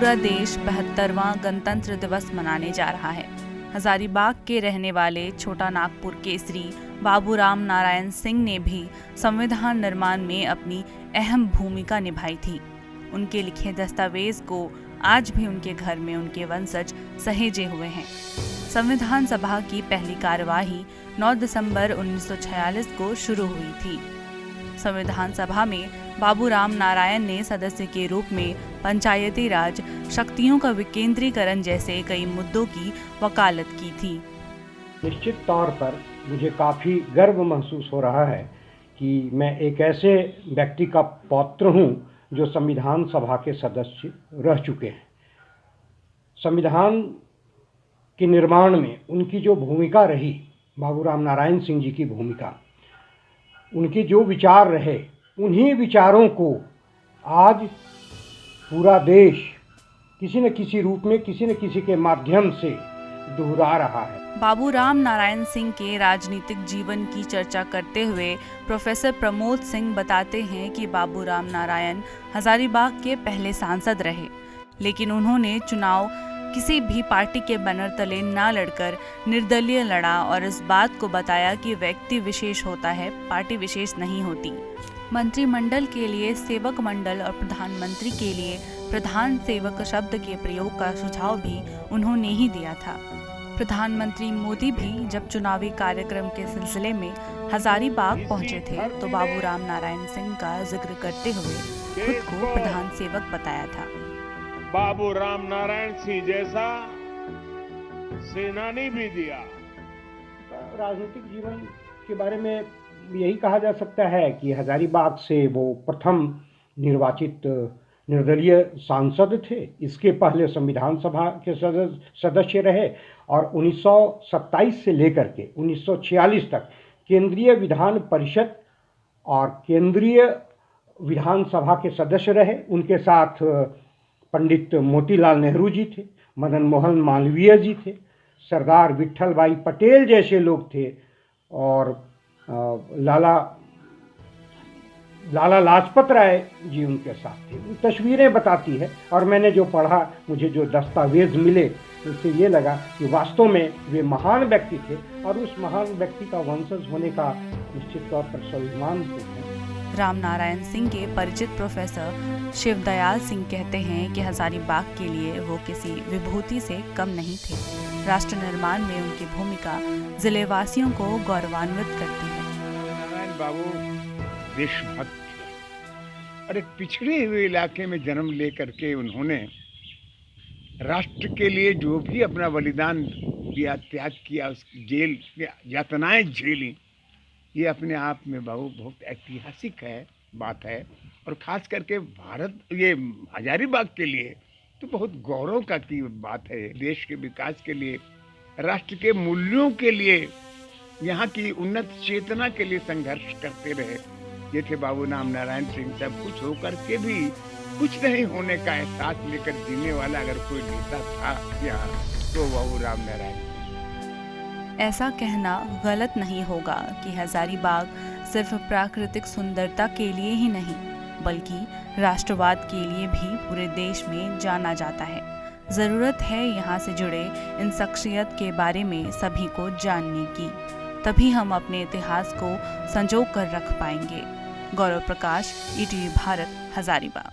पूरा देश 72वां गणतंत्र दिवस मनाने जा रहा है। हजारीबाग के रहने वाले छोटा नागपुर केसरी बाबूराम नारायण सिंह ने भी संविधान निर्माण में अपनी अहम भूमिका निभाई थी। उनके लिखे दस्तावेज को आज भी उनके घर में उनके वंशज सहेजे हुए हैं। संविधान सभा की पहली कार्यवाही 9 दिसंबर 1946 को शुरू हुई थी। संविधान सभा में बाबूराम नारायण ने सदस्य के रूप में पंचायती राज, शक्तियों का विकेंद्रीकरण जैसे कई मुद्दों की वकालत की थी। निश्चित तौर पर मुझे काफ़ी गर्व महसूस हो रहा है कि मैं एक ऐसे व्यक्ति का पौत्र हूं जो संविधान सभा के सदस्य रह चुके हैं। संविधान के निर्माण में उनकी जो भूमिका रही, बाबूराम नारायण सिंह जी की भूमिका, उनके जो विचार रहे, उन्हीं विचारों को आज पूरा देश किसी न किसी रूप में, किसी न किसी के माध्यम से दोहरा रहा है। बाबूराम नारायण सिंह के राजनीतिक जीवन की चर्चा करते हुए प्रोफेसर प्रमोद सिंह बताते हैं कि बाबूराम नारायण हजारीबाग के पहले सांसद रहे, लेकिन उन्होंने चुनाव किसी भी पार्टी के बैनर तले ना लड़कर निर्दलीय लड़ा और इस बात को बताया कि व्यक्ति विशेष होता है, पार्टी विशेष नहीं होती। मंत्रिमंडल के लिए सेवक मंडल और प्रधानमंत्री के लिए प्रधान सेवक शब्द के प्रयोग का सुझाव भी उन्होंने ही दिया था। प्रधानमंत्री मोदी भी जब चुनावी कार्यक्रम के सिलसिले में हजारीबाग पहुंचे थे तो बाबूराम नारायण सिंह का जिक्र करते हुए खुद को प्रधान सेवक बताया था। बाबूराम नारायण सिंह जैसा सेनानी भी दिया। राजनीतिक जीवन के बारे में यही कहा जा सकता है कि हजारीबाग से वो प्रथम निर्वाचित निर्दलीय सांसद थे। इसके पहले संविधान सभा के सदस्य रहे और 1927 से लेकर के 1946 तक केंद्रीय विधान परिषद और केंद्रीय विधानसभा के सदस्य रहे। उनके साथ पंडित मोतीलाल नेहरू जी थे, मदन मोहन मालवीय जी थे, सरदार विट्ठल भाई पटेल जैसे लोग थे और लाला लाजपत राय जी उनके साथ थे। तस्वीरें बताती है और मैंने जो पढ़ा, मुझे जो दस्तावेज मिले, उससे ये लगा कि वास्तव में वे महान व्यक्ति थे और उस महान व्यक्ति का वंशज होने का निश्चित तौर पर स्वाभिमान है। राम नारायण सिंह के परिचित प्रोफेसर शिवदयाल सिंह कहते हैं कि हजारीबाग के लिए वो किसी विभूति से कम नहीं थे। राष्ट्र निर्माण में उनकी भूमिका जिलेवासियों को गौरवान्वित करती है। नारायण बाबू देशभक्त थे और एक पिछड़े हुए इलाके में जन्म लेकर के उन्होंने राष्ट्र के लिए जो भी अपना बलिदान दिया, त्याग किया, उस जेल यातनाएं झेली, ये अपने आप में बाबू बहुत ऐतिहासिक बात है। और ख़ास करके भारत, ये हजारीबाग के लिए तो बहुत गौरव का की बात है। देश के विकास के लिए, राष्ट्र के मूल्यों के लिए, यहाँ की उन्नत चेतना के लिए संघर्ष करते रहे। ये थे बाबूराम नारायण सिंह। सब कुछ होकर के भी कुछ नहीं होने का एहसास लेकर जीने वाला अगर कोई नेता था यहाँ तो बाबूराम नारायण। ऐसा कहना गलत नहीं होगा कि हजारीबाग सिर्फ प्राकृतिक सुंदरता के लिए ही नहीं बल्कि राष्ट्रवाद के लिए भी पूरे देश में जाना जाता है। ज़रूरत है यहाँ से जुड़े इन शख्सियत के बारे में सभी को जानने की, तभी हम अपने इतिहास को संजो कर रख पाएंगे। गौरव प्रकाश, ETV भारत, हजारीबाग।